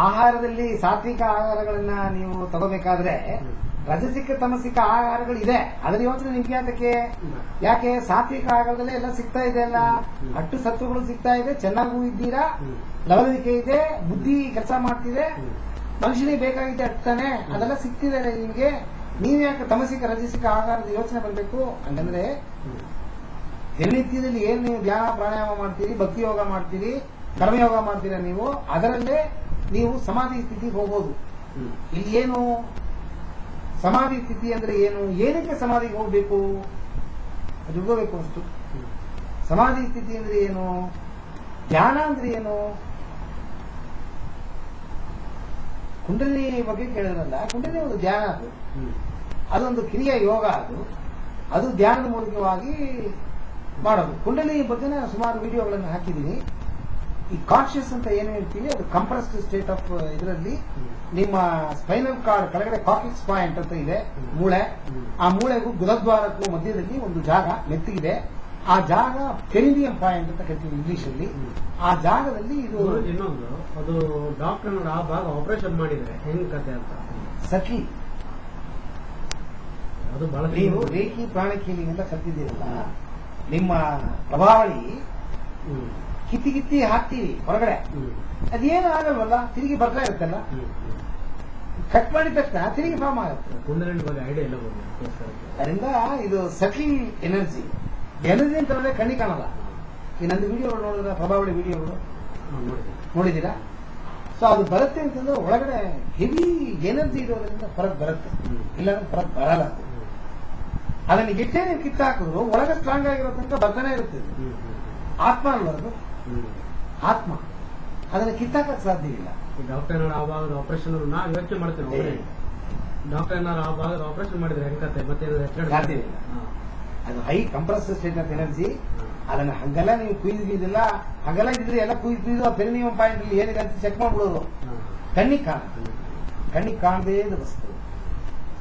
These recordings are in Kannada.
ಆಹಾರದಲ್ಲಿ ಸಾತ್ವಿಕ ಆಹಾರಗಳನ್ನ ನೀವು ತಗೋಬೇಕಾದ್ರೆ ರಜಸಿಕ ತಮಸಿಕ ಆಹಾರಗಳು ಇದೆ. ಅದರ ಯೋಚನೆ ನಿಮ್ಗೆ ಯಾಕೆ ಸಾತ್ವಿಕ ಆಹಾರದಲ್ಲೇ ಎಲ್ಲ ಸಿಗ್ತಾ ಇದೆ ಅಲ್ಲ, ಅಟ್ಟು ಸತ್ವಗಳು ಸಿಗ್ತಾ ಇದೆ, ಚೆನ್ನಾಗೂ ಇದ್ದೀರಾ, ಲವಲವಿಕೆ ಇದೆ, ಬುದ್ಧಿ ಕೆಲಸ ಮಾಡ್ತಿದೆ, ಮನುಷ್ಯನಿಗೆ ಬೇಕಾಗಿದೆ ಅಟ್ಟಾನೆ, ಅದೆಲ್ಲ ಸಿಗ್ತಿದೆ ನಿಮ್ಗೆ. ನೀವ್ ಯಾಕೆ ತಮಸಿಕ ರಜಸಿಕ ಆಹಾರದ ಯೋಚನೆ ಬರಬೇಕು? ಹಂಗಂದ್ರೆ ದಿನನಿತ್ಯದಲ್ಲಿ ಏನ್ ನೀವು ಧ್ಯಾನ ಪ್ರಾಣಾಯಾಮ ಮಾಡ್ತೀರಿ, ಭಕ್ತಿ ಯೋಗ ಮಾಡ್ತೀರಿ, ಕರ್ಮಯೋಗ ಮಾಡ್ತೀರಾ, ನೀವು ಅದರಲ್ಲೇ ನೀವು ಸಮಾಧಿ ಸ್ಥಿತಿಗೆ ಹೋಗ್ಬೋದು. ಇಲ್ಲಿ ಏನು ಸಮಾಧಿ ಸ್ಥಿತಿ ಅಂದ್ರೆ ಏನು, ಏನಕ್ಕೆ ಸಮಾಧಿಗೆ ಹೋಗ್ಬೇಕು ಅದು ಹೋಗ್ಬೇಕು ಅಷ್ಟು. ಸಮಾಧಿ ಸ್ಥಿತಿ ಅಂದ್ರೆ ಏನು, ಧ್ಯಾನ ಅಂದ್ರೆ ಏನು, ಕುಂಡಲಿನಿ ಬಗ್ಗೆ ಕೇಳಿದ್ರಲ್ಲ, ಕುಂಡಲಿನಿ ಒಂದು ಧ್ಯಾನ, ಅದೊಂದು ಕ್ರಿಯಾ ಯೋಗ, ಅದು ಧ್ಯಾನದ ಮೂಲಕವಾಗಿ ಮಾಡೋದು. ಕುಂಡಲಿನಿ ಬಗ್ಗೆ ನಾನು ಸುಮಾರು ವಿಡಿಯೋಗಳನ್ನು ಹಾಕಿದ್ದೀನಿ. ಈ ಕಾನ್ಶಿಯಸ್ ಅಂತ ಏನು ಹೇಳ್ತೀವಿ ಅದು ಕಂಪ್ರೆಸ್ಡ್ ಸ್ಟೇಟ್ ಆಫ್ ಇದರಲ್ಲಿ ನಿಮ್ಮ ಸ್ಪೈನಲ್ ಕಾರ್ಡ್ ಕೆಳಗಡೆ ಕಾಕಿಕ್ಸ್ ಪಾಯಿಂಟ್ ಅಂತ ಇದೆ ಮೂಳೆ, ಆ ಮೂಳೆಗೂ ಗುದದ್ವಾರಕ್ಕೂ ಮಧ್ಯದಲ್ಲಿ ಒಂದು ಜಾಗ ಮೆತ್ತಿಗಿದೆ, ಆ ಜಾಗ ಪೆರಿನಿಯಂ ಪಾಯಿಂಟ್ ಅಂತ ಕರಿತೀವಿ ಇಂಗ್ಲಿಷ್ ಅಲ್ಲಿ. ಆ ಜಾಗದಲ್ಲಿ ಇದು ಇನ್ನೊಂದು ಅದು ಡಾಕ್ಟರ್ ಆ ಭಾಗ ಆಪರೇಷನ್ ಮಾಡಿದ್ರೆ ಹೆಂಗ್ ಕತೆ ಅಂತ ಸಖಿ, ಅದು ಬಹಳ ನೀವು ರೇಖಿ ಪ್ರಾಣಿಕ್ ಹೀಲಿಂಗ್ ಅಂತ ಕಲ್ತಿದ್ದೀರಲ್ಲ, ನಿಮ್ಮ ಪ್ರಭಾವಳಿ ಕಿತ್ತಿ ಹಾಕ್ತೀವಿ ಹೊರಗಡೆ, ಅದೇನು ಆಗಲ್ವಲ್ಲ, ತಿರುಗಿ ಬರ್ತಾ ಇರುತ್ತಲ್ಲ, ಕಟ್ ಮಾಡಿದ ತಕ್ಷಣ ತಿರುಗಿ ಫಾರ್ಮ್ ಆಗುತ್ತೆ. ಕುಂಡಲಿನಿ ಬಗ್ಗೆ ಐಡಿಯಾ ಇಲ್ಲ ಅದರಿಂದ ಇದು ಸಟ್ಲ್ ಎನರ್ಜಿ ಅಂತ ಹೇಳಿದ್ರೆ ಕಣ್ಣಿ ಕಾಣಲ್ಲ. ಈ ನಂದು ವಿಡಿಯೋಗಳು ನೋಡಿದ್ರೆ ಪ್ರಭಾವಳಿ ವಿಡಿಯೋಗಳು ನೋಡಿದೀರಾ? ಸೊ ಅದು ಬರುತ್ತೆ ಅಂತಂದ್ರೆ ಒಳಗಡೆ ಹೆವಿ ಎನರ್ಜಿ ಇರೋದ್ರಿಂದ ಹೊರಗೆ ಬರುತ್ತೆ, ಇಲ್ಲಾಂದ್ರೆ ಹೊರಗೆ ಬರಲ್ಲ. ಅದನ್ನ ಎಷ್ಟೇ ನೀವು ಕಿತ್ತಾಕಿದ್ರು ಒಳಗೆ ಸ್ಟ್ರಾಂಗ್ ಆಗಿರೋ ತನಕ ಬರ್ತಾನೆ ಇರುತ್ತೆ. ಆತ್ಮ ಅಲ್ವದು, ಆತ್ಮ ಅದನ್ನ ಕಿತ್ತಾಕಕ್ ಸಾಧ್ಯ ಇಲ್ಲ. ಡಾಕ್ಟರ್ ಏನಾರು ಆ ಭಾಗದ ಆಪರೇಷನ್ ನಾವು ಯೋಚನೆ ಮಾಡ್ತೇವೆ, ಡಾಕ್ಟರ್ ಏನಾರು ಆ ಭಾಗದ ಆಪರೇಷನ್ ಮಾಡಿದ್ರೆ ಹೆಂಗತ್ತೆ ಮತ್ತೆ ಸಾಧ್ಯ ಇಲ್ಲ. ಅದು high compress state of energy, ಅದನ್ನ ಹಂಗೆಲ್ಲ ನೀವು ಕುಯ್ದಿಲ್ಲ, ಹಂಗೆಲ್ಲ ಇದ್ರೆ ಎಲ್ಲ ಕುಯ್ದು ಪೆರಿನಿಯಂ ಪಾಯಿಂಟ್ ಅಲ್ಲಿ ಏನಿದೆ ಅಂತ ಚೆಕ್ ಮಾಡ್ಬಿಡೋದು. ಕಣ್ಣಿಗೆ ಕಾಣದೇ ಇದು ವಸ್ತು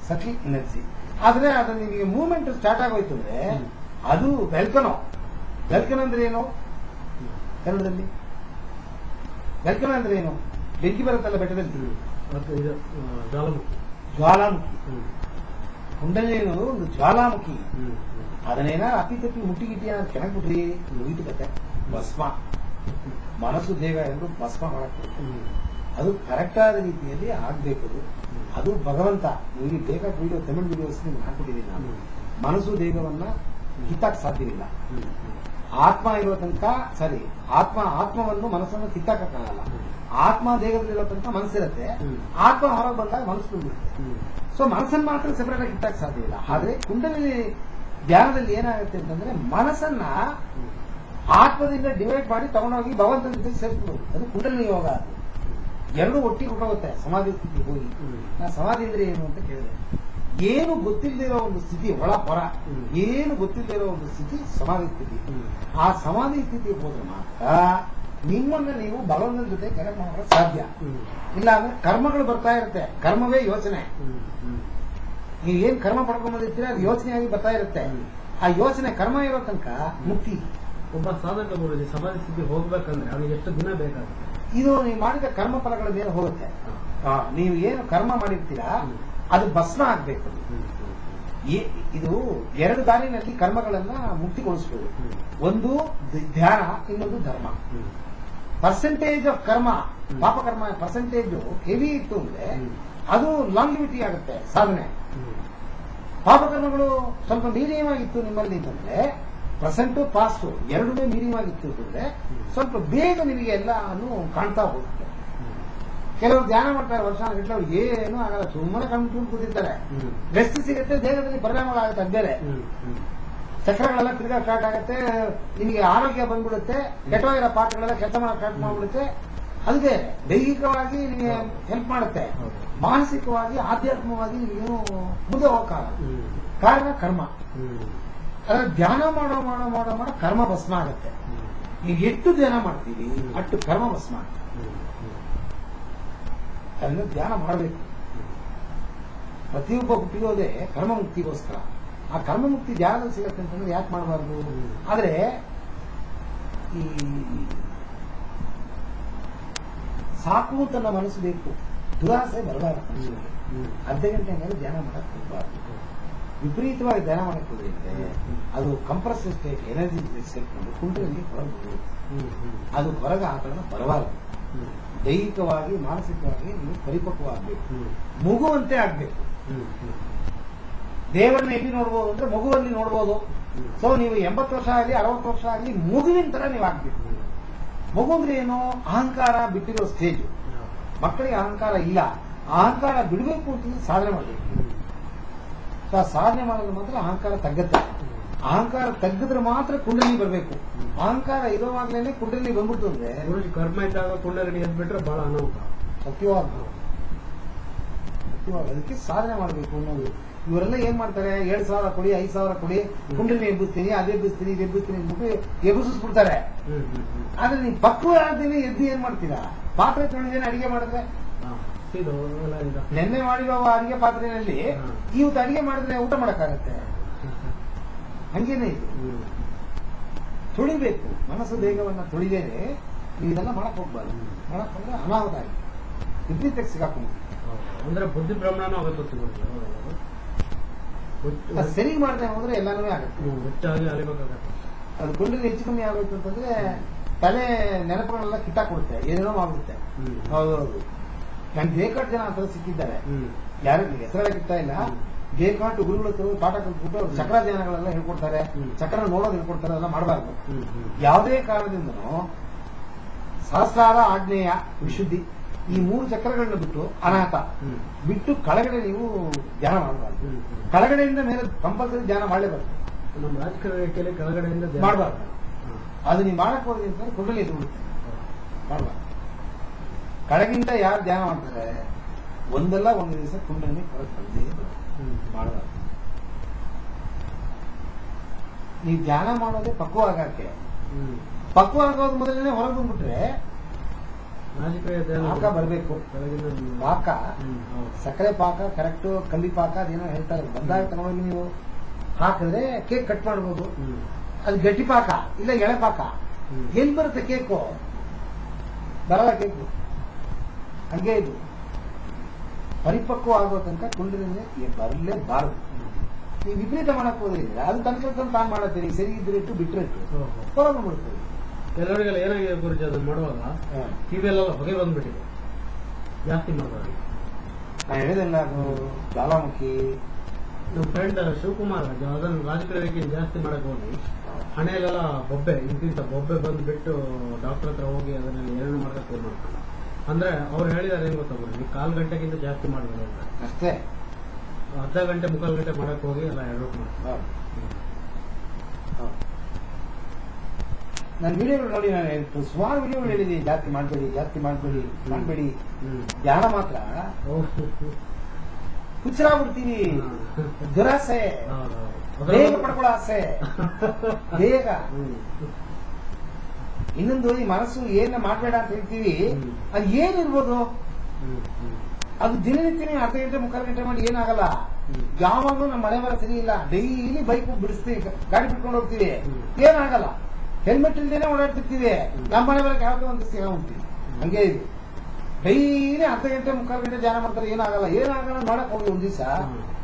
ಸಟ್ಲ್ ಎನರ್ಜಿ. ಆದ್ರೆ ಅದು ನಿಮಗೆ ಮೂವ್ಮೆಂಟ್ ಸ್ಟಾರ್ಟ್ ಆಗೋಯ್ತು ಅಂದ್ರೆ ಅದು ವೆಲ್ಕನೋ ಅಂದ್ರೆ ಏನು ಕನ್ನಡದಲ್ಲಿ? ವೆಲ್ಕನೋ ಅಂದ್ರೆ ಏನು? ಬೆಂಕಿ ಬರುತ್ತಲ್ಲ ಬೆಟ್ಟದಲ್ಲಿ, ಜ್ವಾಲಾಮುಖಿ. ಕುಂಡಲಿನಿ ಅನ್ನೋದು ಒಂದು ಜ್ವಾಲಾಮುಖಿ. ಅದನ್ನೇನ ಅಪ್ಪಿ ಮುಟ್ಟಿಗಿಟ್ಟಿ ಅಂತ ಕೆಣಕ್ಬಿಟ್ರಿ ಮುಗಿತು ಕತೆ, ಭಸ್ಮ. ಮನಸ್ಸು ದೇಹ ಎಂದು ಭಸ್ಮ ಮಾಡಕ್ಕೆ ಅದು ಕರೆಕ್ಟ್ ಆದ ರೀತಿಯಲ್ಲಿ ಆಗ್ಬೇಕು. ಅದು ಭಗವಂತ ನಿಮಗೆ ಬೇಕಾದ ವಿಡಿಯೋ, ತಮಿಳ್ ವಿಡಿಯೋಸ್ ನಿಮ್ಗೆ ಹಾಕ್ಬಿಟ್ಟಿದ್ದೀನಿ ನಾನು. ಮನಸ್ಸು ದೇಹವನ್ನ ಕಿತ್ತಾಕ್ ಸಾಧ್ಯವಿಲ್ಲ. ಆತ್ಮ ಇರೋ ತನಕ ಸರಿ, ಆತ್ಮವನ್ನು ಮನಸ್ಸನ್ನು ಕಿತ್ತಾಕಕ್ಕಾಗಲ್ಲ. ಆತ್ಮ ದೇಹದಲ್ಲಿರೋ ತನಕ ಮನಸ್ಸಿರುತ್ತೆ, ಆತ್ಮ ಹೊರಗೆ ಬಂದಾಗ ಮನಸ್ಸು ಬಿಡುತ್ತೆ. ಸೊ ಮನಸ್ಸನ್ನು ಮಾತ್ರ ಸೆಪರೇಟ್ ಆಗಿ ಕಿತ್ತಾಕ್ ಸಾಧ್ಯ ಇಲ್ಲ. ಆದ್ರೆ ಕುಂಡಲಿನಿ ಧ್ಯಾನದಲ್ಲಿ ಏನಾಗುತ್ತೆ ಅಂತಂದ್ರೆ ಮನಸ್ಸನ್ನ ಆತ್ಮದಿಂದ ಡಿವೈಡ್ ಮಾಡಿ ತಗೊಂಡೋಗಿ ಭಗವಂತನ ಜೊತೆ ಸೇರಿಸ್ಬೋದು. ಅದು ಕುಂಡಲಿನಿ ಯೋಗ. ಅದು ಎರಡು ಒಟ್ಟಿಗೆ ಹೊಟ್ಟೋಗುತ್ತೆ ಸಮಾಧಿ ಸ್ಥಿತಿ ಹೋಗಿ. ನಾ ಸಮಾಧಿ ಅಂದ್ರೆ ಏನು ಅಂತ ಕೇಳಿದೆ. ಏನು ಗೊತ್ತಿಲ್ಲದಿರೋ ಒಂದು ಸ್ಥಿತಿ, ಒಳ ಹೊರ ಏನು ಗೊತ್ತಿಲ್ಲದಿರೋ ಒಂದು ಸ್ಥಿತಿ ಸಮಾಧಿ ಸ್ಥಿತಿ. ಆ ಸಮಾಧಿ ಸ್ಥಿತಿ ಹೋದ್ರೆ ಮಾತ್ರ ನಿಮ್ಮನ್ನ ನೀವು ಭಗವಂತನ ಜೊತೆ ಕನೆಕ್ಟ್ ಮಾಡೋಕೆ ಸಾಧ್ಯ. ಇಲ್ಲ ಅಂದ್ರೆ ಕರ್ಮಗಳು ಬರ್ತಾ ಇರುತ್ತೆ, ಕರ್ಮವೇ ಯೋಚನೆ. ನೀವು ಏನ್ ಕರ್ಮ ಪಡ್ಕೊಂಡ್ಬಂದಿರ್ತೀರ ಅದು ಯೋಚನೆಯಾಗಿ ಬರ್ತಾ ಇರುತ್ತೆ. ಆ ಯೋಚನೆ ಕರ್ಮ ಇರೋ ತನಕ ಮುಕ್ತಿ. ಒಬ್ಬ ಸಾಧಕ ಗುರುಜಿ ಸಮಾಧಿ ಸ್ಥಿತಿ ಹೋಗ್ಬೇಕಂದ್ರೆ ಅವನಿಗೆ ಎಷ್ಟು ದಿನ ಬೇಕಾಗುತ್ತೆ? ಇದು ನೀವು ಮಾಡಿದ ಕರ್ಮ ಫಲಗಳ ಮೇಲೆ ಹೋಗುತ್ತೆ. ನೀವು ಏನು ಕರ್ಮ ಮಾಡಿರ್ತೀರಾ ಅದು ಭಸ್ಮ ಆಗ್ಬೇಕು. ಇದು ಎರಡು ದಾರಿನಲ್ಲಿ ಕರ್ಮಗಳನ್ನ ಮುಕ್ತಿಗೊಳಿಸಬಹುದು. ಒಂದು ಧ್ಯಾನ, ಇನ್ನೊಂದು ಧರ್ಮ. ಪರ್ಸೆಂಟೇಜ್ ಆಫ್ ಕರ್ಮ, ಪಾಪಕರ್ಮ ಪರ್ಸೆಂಟೇಜ್ ಹೆವಿ ಇತ್ತು ಅಂದ್ರೆ ಅದು ಲಾಂಗಿವಿಟಿ ಆಗುತ್ತೆ ಸಾಧನೆ. ಪಾಪಕರ್ಮಗಳು ಸ್ವಲ್ಪ ಮೀಡಿಯಂ ಆಗಿತ್ತು ನಿಮ್ಮಲ್ಲಿ ಅಂತಂದ್ರೆ, ಪ್ರೆಸೆಂಟ್ ಪಾಸ್ಟ್ ಎರಡನೇ ಮೀಡಿಯಂ ಆಗಿತ್ತು ಅಂತಂದ್ರೆ ಸ್ವಲ್ಪ ಬೇಗ ನಿಮಗೆ ಎಲ್ಲ ಕಾಣ್ತಾ ಹೋಗುತ್ತೆ. ಕೆಲವರು ಧ್ಯಾನ ಮಾಡ್ತಾರೆ ವರ್ಷಾನುಗಟ್ಟಲೆ, ಅವ್ರು ಏನು ಆಗಲ್ಲ, ಸುಮ್ಮನೆ ಕಣ್ಕೊಂಡು ಕೂತಿರ್ತಾರೆ. ರೆಸ್ಟ್ ಸಿಗುತ್ತೆ, ದೇಹದಲ್ಲಿ ಪರಿಣಾಮಗಳಾಗುತ್ತೆ. ಅದು ಬೇರೆ. ಚಕ್ರಗಳೆಲ್ಲ ತಿರ್ಗಾ ಸ್ಟಾರ್ಟ್ ಆಗುತ್ತೆ, ನಿಮಗೆ ಆರೋಗ್ಯ ಬಂದ್ಬಿಡುತ್ತೆ, ಕೆಟ್ಟೋಗಿರೋ ಪಾಠಗಳೆಲ್ಲ ಕೆಲಸ ಮಾಡಕ್ಕೆ ಸ್ಟಾರ್ಟ್ ಮಾಡ್ಬಿಡುತ್ತೆ. ಅದು ಬೇರೆ. ದೈಹಿಕವಾಗಿ ನಿಮಗೆ ಹೆಲ್ಪ್ ಮಾಡುತ್ತೆ, ಮಾನಸಿಕವಾಗಿ ಆಧ್ಯಾತ್ಮಿಕವಾಗಿ ನಿಮಗೇನು ಮುಂದೆ ಹೋಗಕ್ಕಾಗಲ್ಲ. ಕಾರಣ ಕರ್ಮ. ಅದ್ರ ಧ್ಯಾನ ಮಾಡೋ ಮಾಡೋ ಮಾಡೋ ಮಾಡೋ ಕರ್ಮ ಭಸ್ಮ ಆಗುತ್ತೆ. ನೀವು ಎಷ್ಟು ಧ್ಯಾನ ಮಾಡ್ತೀವಿ ಅಷ್ಟು ಕರ್ಮ ಭಸ್ಮ ಆಗುತ್ತೆ. ಅದನ್ನ ಧ್ಯಾನ ಮಾಡಬೇಕು. ಪ್ರತಿಯೊಬ್ಬ ಹುಟ್ಟಿಗೋದೇ ಕರ್ಮ ಮುಕ್ತಿಗೋಸ್ಕರ. ಆ ಕರ್ಮ ಮುಕ್ತಿ ಧ್ಯಾನದಲ್ಲಿ ಸಿಗತ್ತೆ ಅಂತಂದ್ರೆ ಯಾಕೆ ಮಾಡಬಾರ್ದು? ಆದ್ರೆ ಈ ಸಾಕು ಅಂತ ನಮ್ಮ ಮನಸ್ಸು ಬೇಕು, ದುರಾಸೆ ಬರಬಾರದು ಮನುಷ್ಯನಿಗೆ. ಅರ್ಧ ಗಂಟೆ ಮೇಲೆ ಧ್ಯಾನ ಮಾಡಕ್ ಹೋಗಬಾರ್ದು. ವಿಪರೀತವಾಗಿ ಧ್ಯಾನ ಮಾಡಕ್ ಹೋದ್ರೆ ಅದು ಕಂಪ್ರೆಸ್ ಸ್ಟೇಟ್ ಎನರ್ಜಿ ಸ್ಟೇಟ್ ಕುಂಡಲಿಗೆ ಹೊರಗೆ ಬರುತ್ತೆ. ಅದು ಹೊರಗೆ ಆ ಕಾರಣ ಬರಬಾರದು. ದೈಹಿಕವಾಗಿ ಮಾನಸಿಕವಾಗಿ ನೀವು ಪರಿಪಕ್ವವಾಗಬೇಕು, ಮಗುವಂತೆ ಆಗ್ಬೇಕು. ದೇವರನ್ನ ಎಲ್ಲಿ ನೋಡ್ಬೋದು ಅಂದ್ರೆ ಮಗುವಲ್ಲಿ ನೋಡ್ಬೋದು. ಸೊ ನೀವು 80 ವರ್ಷ ಆಗಲಿ 60 ವರ್ಷ ಆಗಲಿ ಮಗುವಿನ ತರ ನೀವು ಆಗ್ಬೇಕು. ಮಗು ಅಂದ್ರೆ ಏನು? ಅಹಂಕಾರ ಬಿಟ್ಟಿರೋ ಸ್ಟೇಜ್. ಮಕ್ಕಳಿಗೆ ಅಹಂಕಾರ ಇಲ್ಲ, ಅಹಂಕಾರ ಬಿಡಬೇಕು ಅಂತ ಸಾಧನೆ ಮಾಡಬೇಕು. ಆ ಸಾಧನೆ ಮಾಡಿದ್ರೆ ಮಾತ್ರ ಅಹಂಕಾರ ತಗ್ಗತ್ತೆ. ಅಹಂಕಾರ ತಗ್ಗಿದ್ರೆ ಮಾತ್ರ ಕುಂಡಲಿ ಬರಬೇಕು. ಅಹಂಕಾರ ಇರೋವಾಗ್ಲೇನೆ ಕುಂಡಲಿ ಬಂದ್ಬಿಟ್ಟು ಅಂದ್ರೆ ಕರ್ಮ ಇದ್ದಾಗ ಕುಂಡಲಿ ಎದ್ಬಿಟ್ರೆ ಬಹಳ ಅನಾಹುತ. ಸತ್ಯವಾಗ ಅದಕ್ಕೆ ಸಾಧನೆ ಮಾಡಬೇಕು ಅನ್ನೋದು. ಇವರೆಲ್ಲ ಏನ್ ಮಾಡ್ತಾರೆ, 7,000 ಕೊಡಿ 5,000 ಕೊಡಿ, ಕುಂಡಲಿ ಎಬ್ಬಿಸ್ತೀನಿ, ಅದು ಎಬ್ಬಿಸ್ತೀನಿ, ಇದು ಎಬ್ಬಿಸ್ತೀನಿ ಅಂದ್ಬಿಟ್ಟು ಎಬ್ಬಿಸ್ಬಿಡ್ತಾರೆ. ಆದ್ರೆ ನೀವು ಪಕ್ವ ಆದ್ಮೇಲೆ ಎದ್ದು ಏನ್ ಮಾಡ್ತೀರಾ? ಪಾತ್ರೆ ತೊಳೆದೇನೆ ಅಡಿಗೆ ಮಾಡಿದ್ರೆ ನೆನ್ನೆ ಮಾಡಿರೋ ಅಡಿಗೆ ಪಾತ್ರೆಯಲ್ಲಿ ಇವತ್ತು ಅಡಿಗೆ ಮಾಡಿದ್ರೆ ಊಟ ಮಾಡಕ್ಕಾಗತ್ತೆ? ಹಂಗೇನೆ ಇದು. ತುಳಿಬೇಕು, ಮನಸ್ಸು ದೇಹವನ್ನ ತುಳಿದೇನೆ ನೀವು ಇದೆಲ್ಲ ಮಾಡಕ್ ಹೋಗ್ಬಾರ್ದು. ಮಾಡಕ್ ಹೋದ್ರೆ ಅನಾಹುತ ಆಗಿ ವಿಪರೀತಕ್ಕೆ ಸಿಗಾಕೊಂಡು ಅಂದ್ರೆ ಬುದ್ಧಿ ಭ್ರಮಣನೂ ಆಗುತ್ತೆ. ಸರಿ ಮಾಡದೆ ಹೋದ್ರೆ ಎಲ್ಲಾನು ಆಗುತ್ತೆ. ಹೆಚ್ಚಾಗಿ ಅಲಿಬೇಕಾಗತ್ತೆ. ಅದು ಕುಂಡಲಿ ಹೆಚ್ಚು ಕಮ್ಮಿ ಆಗೋಯ್ತು ಅಂತಂದ್ರೆ ತಲೆ ನೆನಪುಗಳೆಲ್ಲ ಕಿತ್ತಾಕೊಡುತ್ತೆ, ಏನೇನೋ ಆಗುತ್ತೆ. ಹೌದೌದು, ನನ್ಗೆ ಬೇಕಾಟ್ ಜನ ಅಂತ ಸಿಕ್ಕಿದ್ದಾರೆ. ಯಾರಿಗೆ ಹೆಸರಾಗಿರ್ತಾ ಇಲ್ಲ, ಬೇಕಾಟು ಗುರುಗಳು ಪಾಠ ಕಲ್ತ್ಬಿಟ್ಟು ಅವ್ರು ಚಕ್ರ ಧ್ಯಾನಗಳೆಲ್ಲ ಹೇಳ್ಕೊಡ್ತಾರೆ, ಚಕ್ರ ನೋಡೋದು ಹೇಳ್ಕೊಡ್ತಾರೆ. ಅದೆಲ್ಲ ಮಾಡಬಾರ್ದು. ಯಾವುದೇ ಕಾರಣದಿಂದನೂ ಸಹಸ್ರಾರ, ಆಗ್ನೇಯ, ವಿಶುದ್ಧಿ ಈ 3 ಚಕ್ರಗಳನ್ನ ಬಿಟ್ಟು ಅನಾಥ ಬಿಟ್ಟು ಕೆಳಗಡೆ ನೀವು ಧ್ಯಾನ ಮಾಡಬಾರ್ದು. ಕೆಳಗಡೆಯಿಂದ ಮೇಲೆ ಕಂಪಲ್ಸರಿ ಧ್ಯಾನ ಮಾಡಲೇಬಾರ್ದು. ನಮ್ಮ ರಾಜಕೀಯ ಕೆಳಗಡೆಯಿಂದ ಮಾಡಬಾರ್ದು. ಅದು ನೀವು ಮಾಡಕ್ ಹೋಗಿ ಅಂತಂದ್ರೆ ಕುಂಡಲಿ ಎದ್ದು ಬಿಡುತ್ತೆ. ಮಾಡಬಾರ್ದು. ಕೆಳಗಿಂದ ಯಾರು ಧ್ಯಾನ ಮಾಡ್ತಾರೆ ಒಂದಲ್ಲ ಒಂದು ದಿವಸ ಕುಂಡಲಿ ಹೊರಗೆ ಬಂದೇ ಮಾಡಬಾರ್ದು. ನೀವು ಧ್ಯಾನ ಮಾಡೋದೇ ಪಕ್ವ ಆಗಕ್ಕೆ. ಪಕ್ವ ಆಗೋದ್ ಮೊದಲನೇ ಹೊರಗೆ ಬಂದ್ಬಿಟ್ರೆ ಪಾಕ ಬರಬೇಕು. ಪಾಕ, ಸಕ್ಕರೆ ಪಾಕ ಕರೆಕ್ಟ್, ಕಂಬಿ ಪಾಕ ಅದೇನೋ ಹೇಳ್ತಾರೆ. ಬಂದಾಗ ತಗೊಂಡೋಗಿ ನೀವು ಹಾಕಿದ್ರೆ ಕೇಕ್ ಕಟ್ ಮಾಡ್ಬೋದು. ಅದು ಗಟ್ಟಿ ಪಾಕ ಇಲ್ಲ ಎಳೆ ಪಾಕ. ಎಲ್ಲಿ ಬರುತ್ತೆ ಕೇಕು? ಬರಲ್ಲ ಕೇಕು. ಹಂಗೆ ಇದು ಪರಿಪಕ್ವ ಆಗೋ ತನಕ ಕುಂಡಲಿನೇ ಬರಲೇಬಾರದು. ನೀವು ವಿಪರೀತ ಮಾಡಕ್ ಹೋದ್ರಿಂದ ಅದು ತನಕ ತಾನು ಮಾಡತ್ತೀರಿ. ಸರಿ ಇದ್ರಿಟ್ಟು ಬಿಟ್ಟರಿಟ್ಟು ಹೊರಗ್ಬಿಡ್ತೀವಿ. ಕೆಲವರಿಗೆಲ್ಲ ಏನಾಗಿದೆ ಗುರುಜಿ, ಅದನ್ನ ಮಾಡುವಾಗ ಕಿವಿಯಲ್ಲೆಲ್ಲ ಹೊಗೆ ಬಂದ್ಬಿಟ್ಟಿದೆ. ಜಾಸ್ತಿ ಮಾಡಬಾರ್ದು. ನಾನು ಹೇಳಿದೆಲ್ಲ ಜ್ವಾಲಾಮುಖಿ. ನಮ್ಮ ಫ್ರೆಂಡ್ ಶಿವಕುಮಾರ್ ಅದನ್ನು ರಾಜಕೀಯ ಜಾಸ್ತಿ ಮಾಡಕ್ ಹೋಗಿ ಹಣೆಯಲ್ಲೆಲ್ಲ ಬೊಬ್ಬೆ, ಇಂತಿಂತ ಬೊಬ್ಬೆ ಬಂದ್ಬಿಟ್ಟು ಡಾಕ್ಟರ್ ಹತ್ರ ಹೋಗಿ ಅದನ್ನ ಏನು ಮಾಡಕ್ಕೆ ಮಾಡ್ತಾರೆ. ಅಂದ್ರೆ ಅವ್ರು ಹೇಳಿದಾರೆ ಏನ್ ಗೊತ್ತಾಗ, ನೀವು 1/4 ಗಂಟೆಗಿಂತ ಜಾಸ್ತಿ ಮಾಡಬೇಡ ಅಷ್ಟೇ. ಅರ್ಧ ಗಂಟೆ 3/4 ಗಂಟೆ ಮಾಡಕ್ ಹೋಗಿ ಎಲ್ಲ ಎಡವಟ್ ಮಾಡ್ತಾರೆ. ನನ್ನ ವಿಡಿಯೋಗಳು ನೋಡಿ, ನಾನು ಸುಮಾರು ವಿಡಿಯೋಗಳು ಹೇಳಿದ್ದೀನಿ. ಜಾಸ್ತಿ ಮಾಡಬೇಡಿ. ಧ್ಯಾನ ಮಾತ್ರ ಹುಚ್ಚರಾಗ್ಬಿಡ್ತೀವಿ. ದುರಾಸೆ, ಬೇಗ ಪಡ್ಕೊಳ್ಳೋ ಆಸೆ, ಬೇಗ. ಇನ್ನೊಂದು, ಈ ಮನಸ್ಸು ಏನ ಮಾಡಬೇಡ ಅಂತ ಹೇಳ್ತೀವಿ, ಅದು ಏನಿರ್ಬೋದು? ಅದು ದಿನನಿತ್ಯನೇ ಅರ್ಧ ಗಂಟೆ 3/4 ಗಂಟೆ ಮಾಡಿ ಏನಾಗಲ್ಲ. ಯಾವಾಗಲೂ ನಮ್ಮ ಮನೆ ಬರ ಸರಿ ಇಲ್ಲ, ಡೈಲಿ ಬೈಕ್ ಬಿಡಿಸ್ತೀವಿ, ಗಾಡಿ ಬಿಟ್ಕೊಂಡು ಹೋಗ್ತೀವಿ, ಏನಾಗಲ್ಲ. ಹೆಲ್ಮೆಟ್ ಇಲ್ದೇನೆ ಓಡಾಡ್ತಿರ್ತೀವಿ, ನಮ್ಮ ಮನೆ ಬರಕ್ಕೆ ಯಾವ್ದೋ ಒಂದು ಸಿಗ ಹೋಗ್ತೀವಿ. ಹಂಗೆ ಇದು ಡೈಲಿ ಅರ್ಧ ಗಂಟೆ 3/4 ಗಂಟೆ ಧ್ಯಾನ ಮಾಡ್ತಾರೆ, ಏನಾಗಲ್ಲ ಮಾಡಕ್ ಹೋಗಿ ಒಂದ್ ದಿವಸ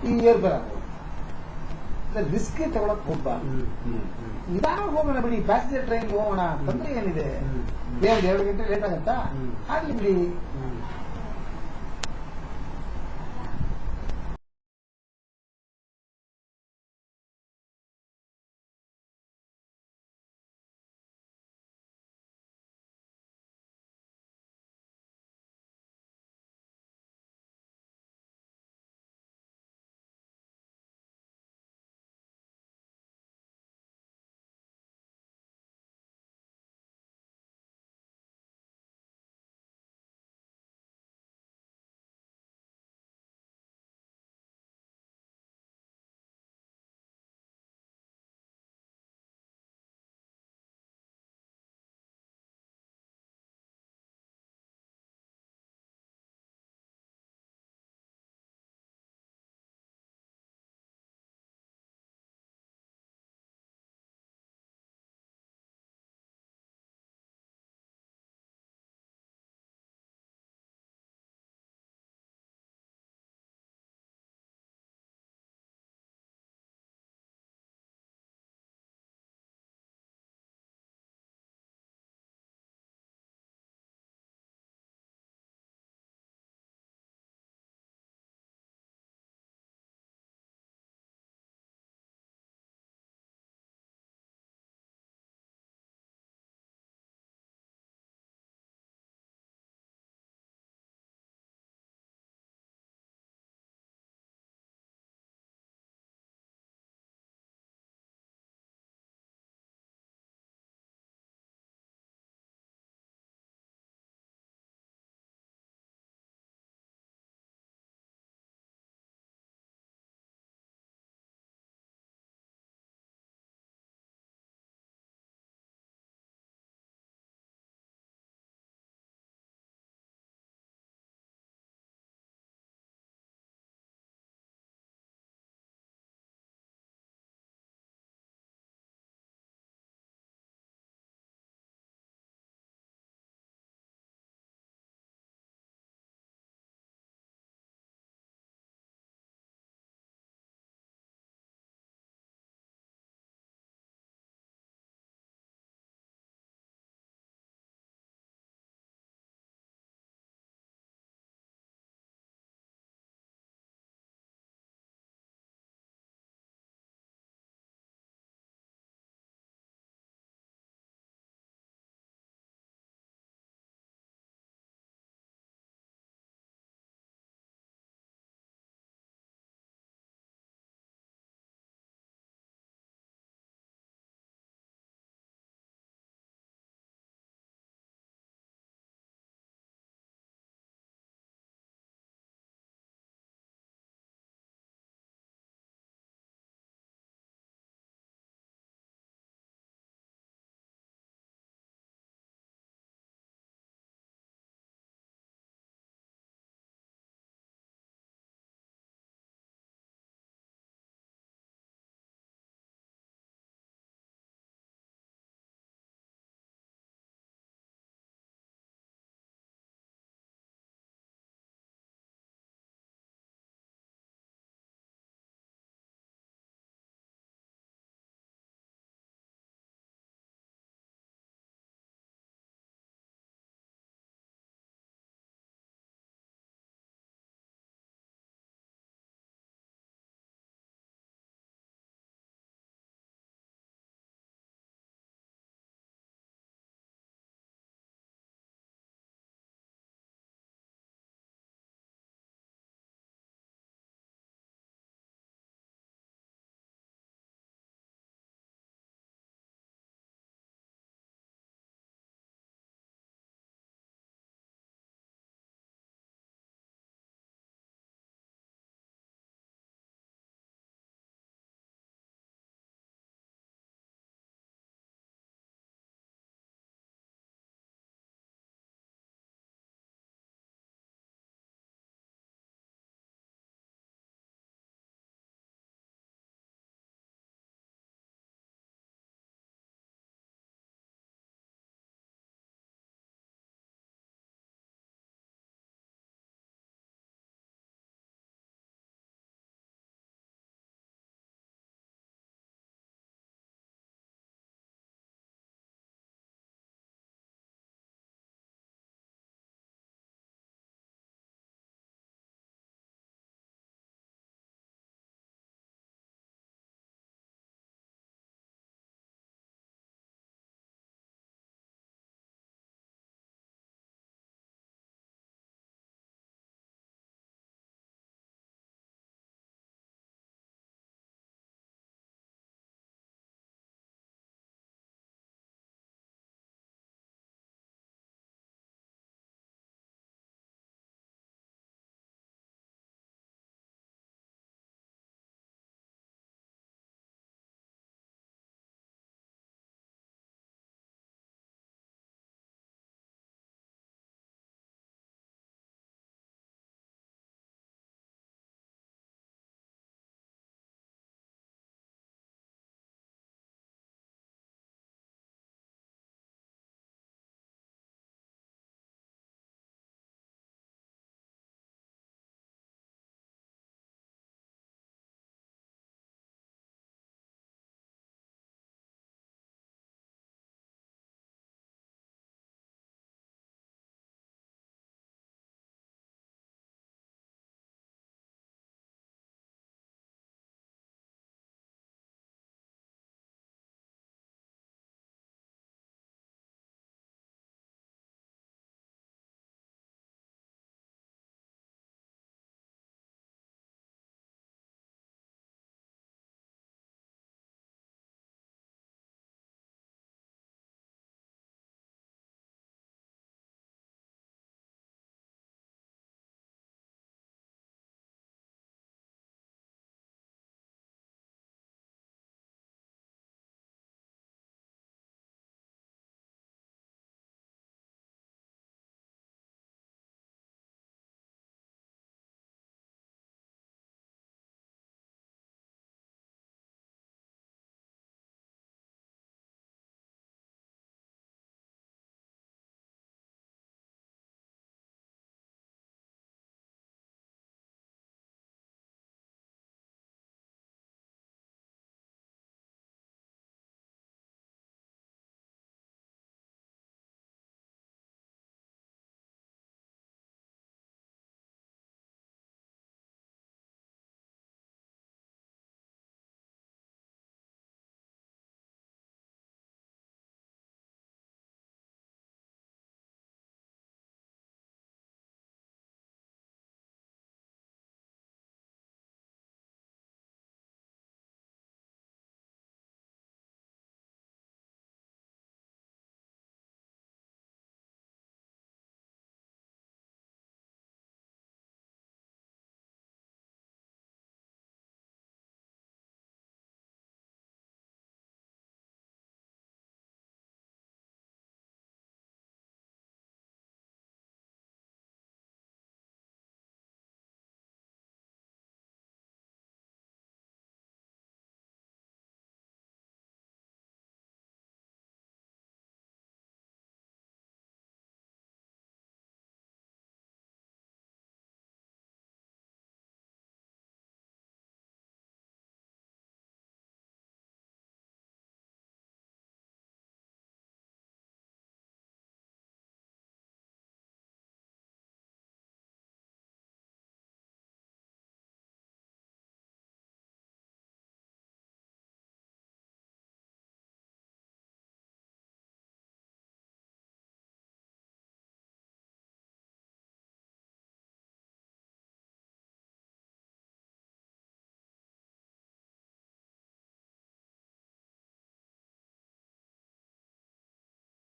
ಈ ಏರ್ಬಾರ್ದು. ರಿಸ್ಕ್ ತಗೊಳಕ್ ಹೋಗ್ಬಾರ್ದು. ನಿಧಾನ ಹೋಗೋಣ ಬಿಡಿ, ಪ್ಯಾಸೆಂಜರ್ ಟ್ರೈನ್ ಹೋಗೋಣ, ತೊಂದರೆ ಏನಿದೆ? 2 ಗಂಟೆ ಲೇಟ್ ಆಗತ್ತಾ? ಆಗ್ಲಿ ಬಿಡಿ.